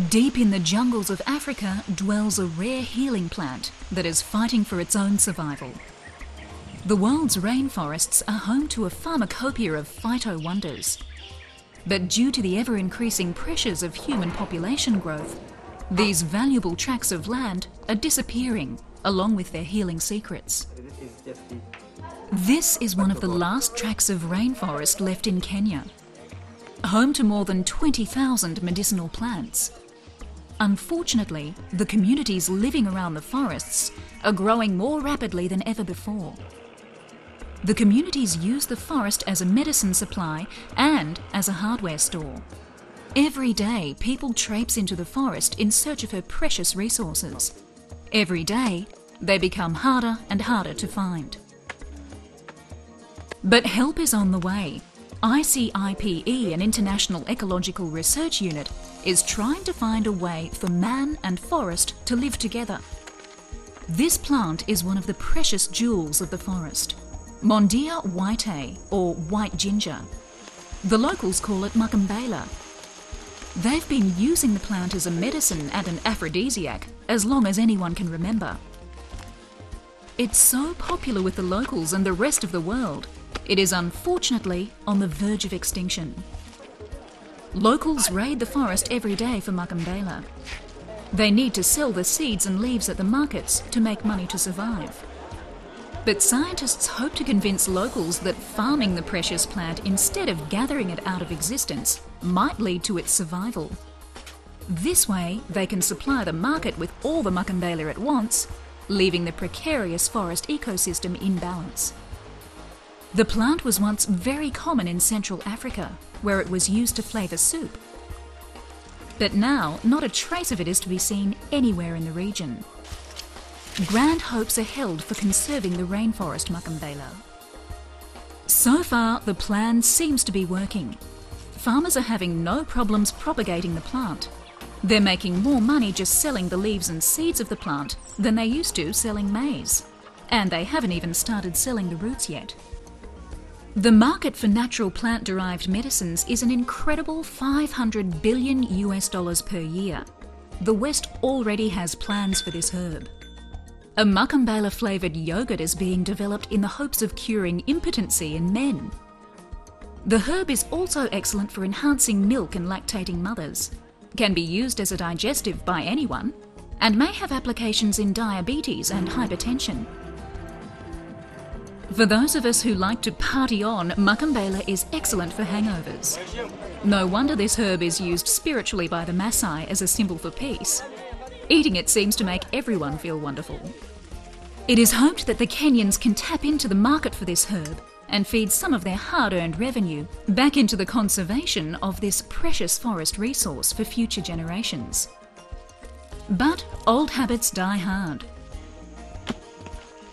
Deep in the jungles of Africa dwells a rare healing plant that is fighting for its own survival. The world's rainforests are home to a pharmacopoeia of phyto-wonders. But due to the ever-increasing pressures of human population growth, these valuable tracts of land are disappearing along with their healing secrets. This is one of the last tracts of rainforest left in Kenya, home to more than 20,000 medicinal plants. Unfortunately, the communities living around the forests are growing more rapidly than ever before. The communities use the forest as a medicine supply and as a hardware store. Every day, people traipse into the forest in search of her precious resources. Every day, they become harder and harder to find. But help is on the way. ICIPE, an international ecological research unit, is trying to find a way for man and forest to live together. This plant is one of the precious jewels of the forest, Mondia whitei, or white ginger. The locals call it Mukambela. They've been using the plant as a medicine and an aphrodisiac as long as anyone can remember. It's so popular with the locals and the rest of the world, it is unfortunately on the verge of extinction. Locals raid the forest every day for Mukambela. They need to sell the seeds and leaves at the markets to make money to survive. But scientists hope to convince locals that farming the precious plant instead of gathering it out of existence might lead to its survival. This way, they can supply the market with all the Mukambela at once, leaving the precarious forest ecosystem in balance. The plant was once very common in Central Africa, where it was used to flavour soup. But now, not a trace of it is to be seen anywhere in the region. Grand hopes are held for conserving the rainforest Mukambela. So far, the plan seems to be working. Farmers are having no problems propagating the plant. They're making more money just selling the leaves and seeds of the plant than they used to selling maize. And they haven't even started selling the roots yet. The market for natural plant-derived medicines is an incredible $500 billion per year. The West already has plans for this herb. A Mukambela-flavoured yogurt is being developed in the hopes of curing impotency in men. The herb is also excellent for enhancing milk in lactating mothers, can be used as a digestive by anyone, and may have applications in diabetes and hypertension. For those of us who like to party on, Mukambela is excellent for hangovers. No wonder this herb is used spiritually by the Maasai as a symbol for peace. Eating it seems to make everyone feel wonderful. It is hoped that the Kenyans can tap into the market for this herb and feed some of their hard-earned revenue back into the conservation of this precious forest resource for future generations. But old habits die hard.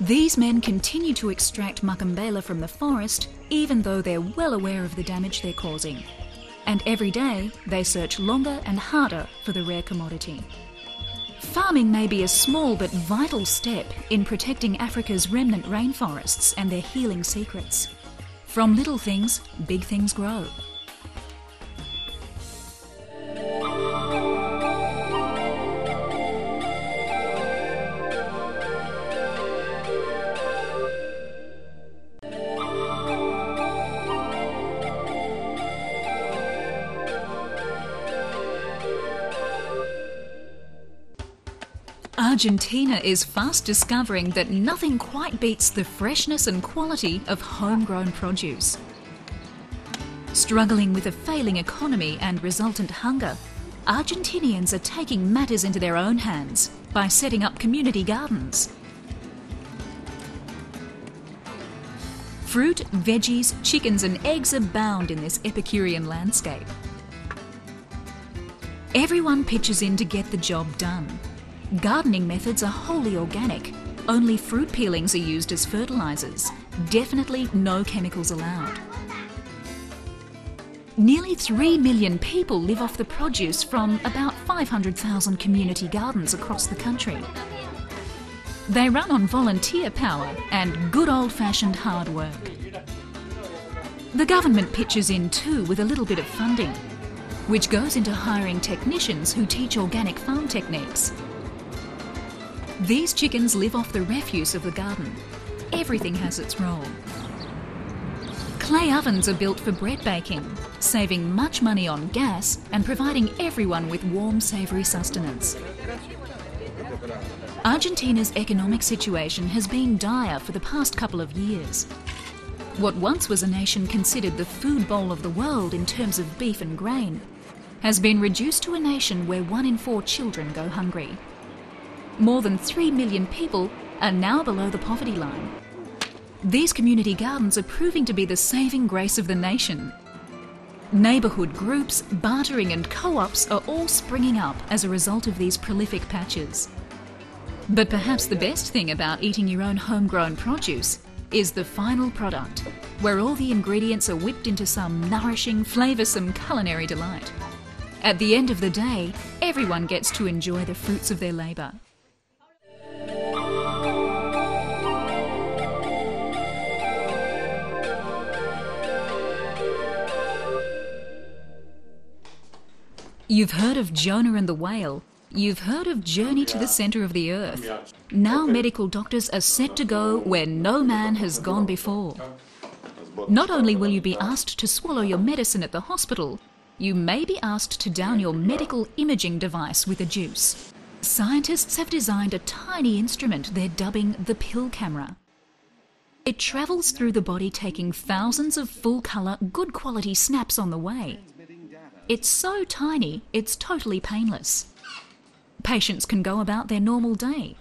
These men continue to extract Mukambela from the forest even though they're well aware of the damage they're causing. And every day they search longer and harder for the rare commodity. Farming may be a small but vital step in protecting Africa's remnant rainforests and their healing secrets. From little things, big things grow. Argentina is fast discovering that nothing quite beats the freshness and quality of homegrown produce. Struggling with a failing economy and resultant hunger, Argentinians are taking matters into their own hands by setting up community gardens. Fruit, veggies, chickens and eggs abound in this Epicurean landscape. Everyone pitches in to get the job done. Gardening methods are wholly organic. Only fruit peelings are used as fertilisers. Definitely no chemicals allowed. Nearly 3 million people live off the produce from about 500,000 community gardens across the country. They run on volunteer power and good old-fashioned hard work. The government pitches in too with a little bit of funding. which goes into hiring technicians who teach organic farm techniques. These chickens live off the refuse of the garden. Everything has its role. Clay ovens are built for bread baking, saving much money on gas and providing everyone with warm, savoury sustenance. Argentina's economic situation has been dire for the past couple of years. What once was a nation considered the food bowl of the world in terms of beef and grain has been reduced to a nation where 1 in 4 children go hungry. More than 3 million people are now below the poverty line. These community gardens are proving to be the saving grace of the nation. Neighbourhood groups, bartering and co-ops are all springing up as a result of these prolific patches. But perhaps the best thing about eating your own homegrown produce is the final product, where all the ingredients are whipped into some nourishing, flavoursome culinary delight. At the end of the day, everyone gets to enjoy the fruits of their labour. You've heard of Jonah and the whale. You've heard of Journey to the Centre of the Earth. Now medical doctors are set to go where no man has gone before. Not only will you be asked to swallow your medicine at the hospital, you may be asked to down your medical imaging device with a juice. Scientists have designed a tiny instrument they're dubbing the pill camera. It travels through the body, taking thousands of full-colour, good-quality snaps on the way. It's so tiny, it's totally painless. Patients can go about their normal day.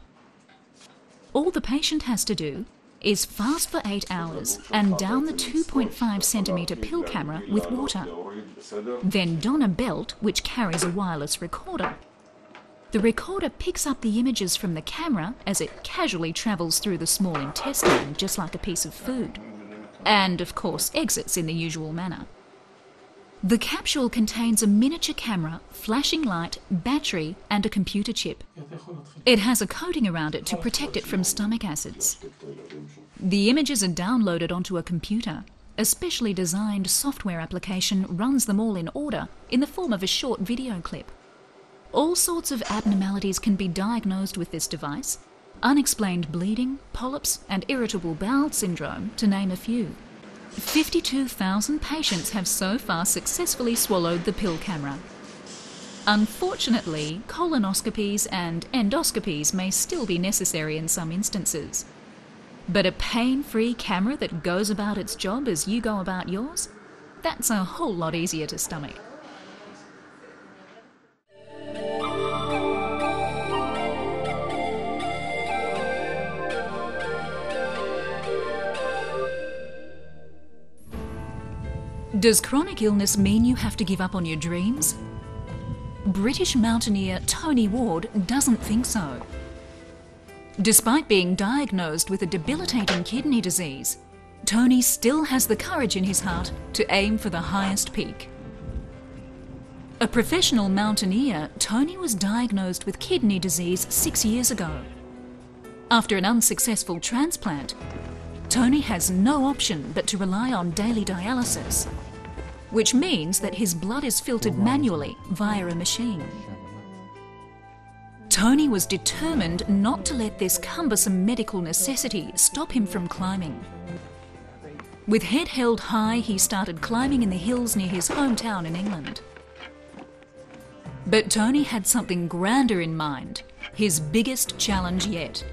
All the patient has to do is fast for 8 hours and down the 2.5 centimetre pill camera with water. Then don a belt which carries a wireless recorder. The recorder picks up the images from the camera as it casually travels through the small intestine, just like a piece of food, and of course exits in the usual manner. The capsule contains a miniature camera, flashing light, battery and a computer chip. It has a coating around it to protect it from stomach acids. The images are downloaded onto a computer. A specially designed software application runs them all in order in the form of a short video clip. All sorts of abnormalities can be diagnosed with this device: unexplained bleeding, polyps and irritable bowel syndrome, to name a few. 52,000 patients have so far successfully swallowed the pill camera. Unfortunately, colonoscopies and endoscopies may still be necessary in some instances. But a pain-free camera that goes about its job as you go about yours, that's a whole lot easier to stomach. Does chronic illness mean you have to give up on your dreams? British mountaineer Tony Ward doesn't think so. Despite being diagnosed with a debilitating kidney disease, Tony still has the courage in his heart to aim for the highest peak. A professional mountaineer, Tony was diagnosed with kidney disease 6 years ago. After an unsuccessful transplant, Tony has no option but to rely on daily dialysis, which means that his blood is filtered manually via a machine. Tony was determined not to let this cumbersome medical necessity stop him from climbing. With head held high, he started climbing in the hills near his hometown in England. But Tony had something grander in mind, his biggest challenge yet.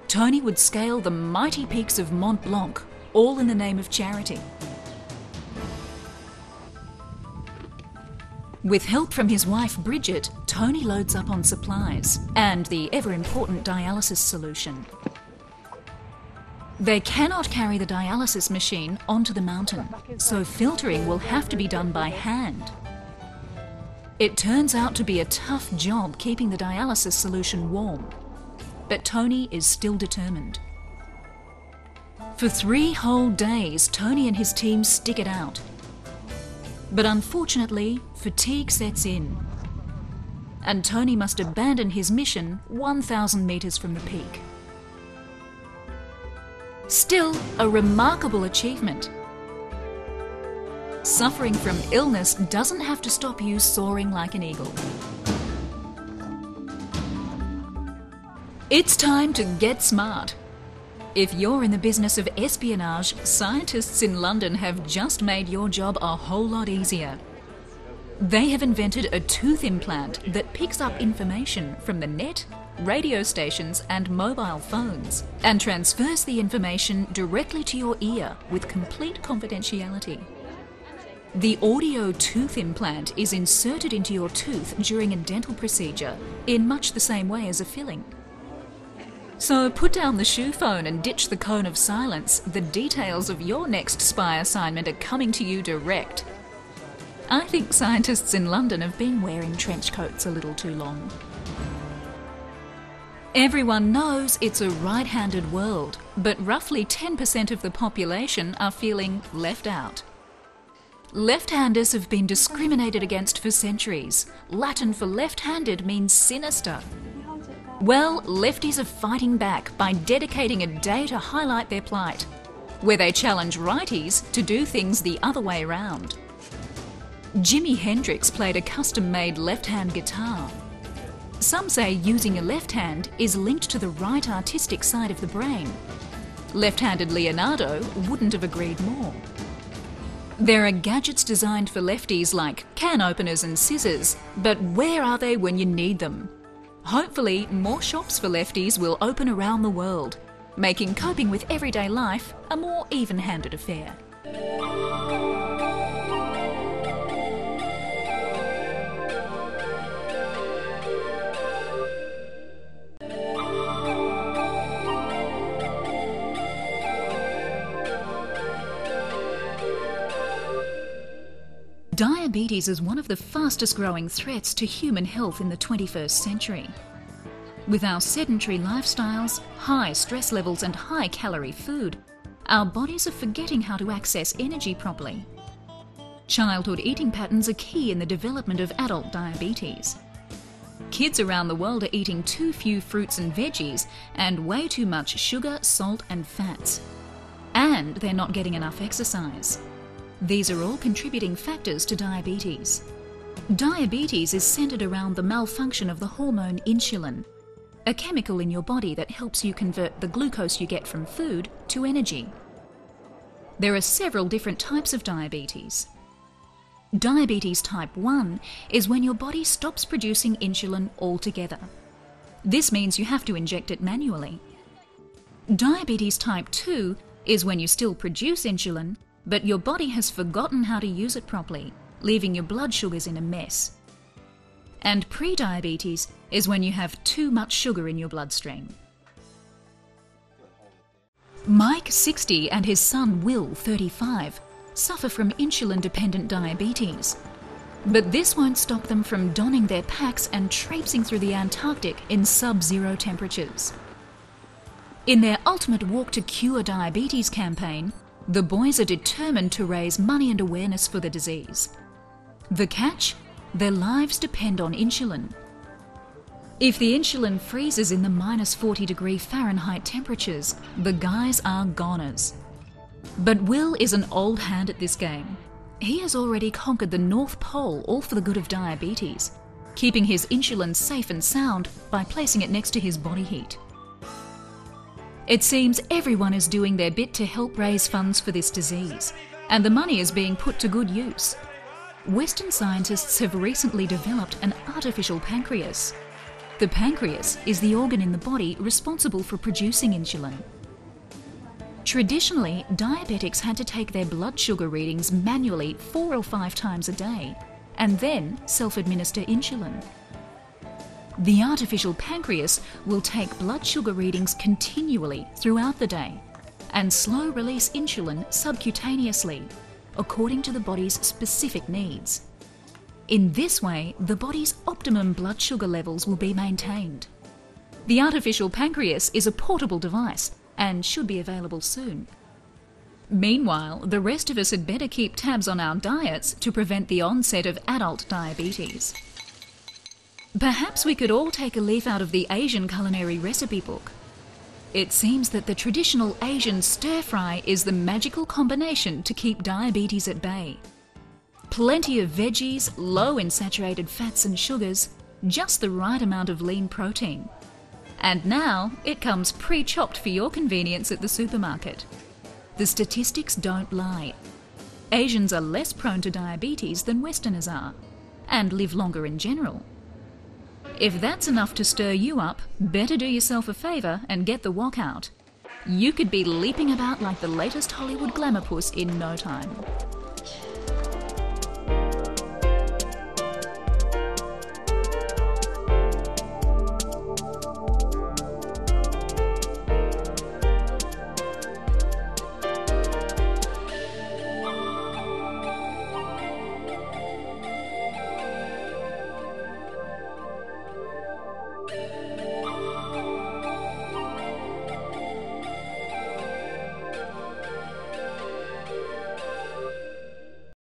Tony would scale the mighty peaks of Mont Blanc, all in the name of charity. With help from his wife Bridget, Tony loads up on supplies and the ever-important dialysis solution. They cannot carry the dialysis machine onto the mountain, so filtering will have to be done by hand. It turns out to be a tough job keeping the dialysis solution warm, but Tony is still determined. For 3 whole days, Tony and his team stick it out. But unfortunately, fatigue sets in, and Tony must abandon his mission 1,000 metres from the peak. Still, a remarkable achievement. Suffering from illness doesn't have to stop you soaring like an eagle. It's time to get smart. If you're in the business of espionage, scientists in London have just made your job a whole lot easier. They have invented a tooth implant that picks up information from the net, radio stations and mobile phones and transfers the information directly to your ear with complete confidentiality. The audio tooth implant is inserted into your tooth during a dental procedure in much the same way as a filling. So put down the shoe phone and ditch the cone of silence. The details of your next spy assignment are coming to you direct. I think scientists in London have been wearing trench coats a little too long. Everyone knows it's a right-handed world, but roughly 10% of the population are feeling left out. Left-handers have been discriminated against for centuries. Latin for left-handed means sinister. Well, lefties are fighting back by dedicating a day to highlight their plight, where they challenge righties to do things the other way round. Jimi Hendrix played a custom-made left-hand guitar. Some say using a left hand is linked to the right artistic side of the brain. Left-handed Leonardo wouldn't have agreed more. There are gadgets designed for lefties like can openers and scissors, but where are they when you need them? Hopefully, more shops for lefties will open around the world, making coping with everyday life a more even-handed affair. Diabetes is one of the fastest growing threats to human health in the 21st century. With our sedentary lifestyles, high stress levels and high calorie food, our bodies are forgetting how to access energy properly. Childhood eating patterns are key in the development of adult diabetes. Kids around the world are eating too few fruits and veggies and way too much sugar, salt and fats. And they're not getting enough exercise. These are all contributing factors to diabetes. Diabetes is centered around the malfunction of the hormone insulin, a chemical in your body that helps you convert the glucose you get from food to energy. There are several different types of diabetes. Diabetes type 1 is when your body stops producing insulin altogether. This means you have to inject it manually. Diabetes type 2 is when you still produce insulin, but your body has forgotten how to use it properly, leaving your blood sugars in a mess. And pre-diabetes is when you have too much sugar in your bloodstream. Mike, 60, and his son Will, 35, suffer from insulin-dependent diabetes. But this won't stop them from donning their packs and traipsing through the Antarctic in sub-zero temperatures. In their ultimate Walk to Cure Diabetes campaign, the boys are determined to raise money and awareness for the disease. The catch? Their lives depend on insulin. If the insulin freezes in the -40°F temperatures, the guys are goners. But Will is an old hand at this game. He has already conquered the North Pole, all for the good of diabetes, keeping his insulin safe and sound by placing it next to his body heat. It seems everyone is doing their bit to help raise funds for this disease, and the money is being put to good use. Western scientists have recently developed an artificial pancreas. The pancreas is the organ in the body responsible for producing insulin. Traditionally, diabetics had to take their blood sugar readings manually 4 or 5 times a day, and then self-administer insulin. The artificial pancreas will take blood sugar readings continually throughout the day and slow release insulin subcutaneously, according to the body's specific needs. In this way, the body's optimum blood sugar levels will be maintained. The artificial pancreas is a portable device and should be available soon. Meanwhile, the rest of us had better keep tabs on our diets to prevent the onset of adult diabetes. Perhaps we could all take a leaf out of the Asian culinary recipe book. It seems that the traditional Asian stir-fry is the magical combination to keep diabetes at bay. Plenty of veggies, low in saturated fats and sugars, just the right amount of lean protein. And now it comes pre-chopped for your convenience at the supermarket. The statistics don't lie. Asians are less prone to diabetes than Westerners are, and live longer in general. If that's enough to stir you up, better do yourself a favour and get the wok out. You could be leaping about like the latest Hollywood glamour puss in no time.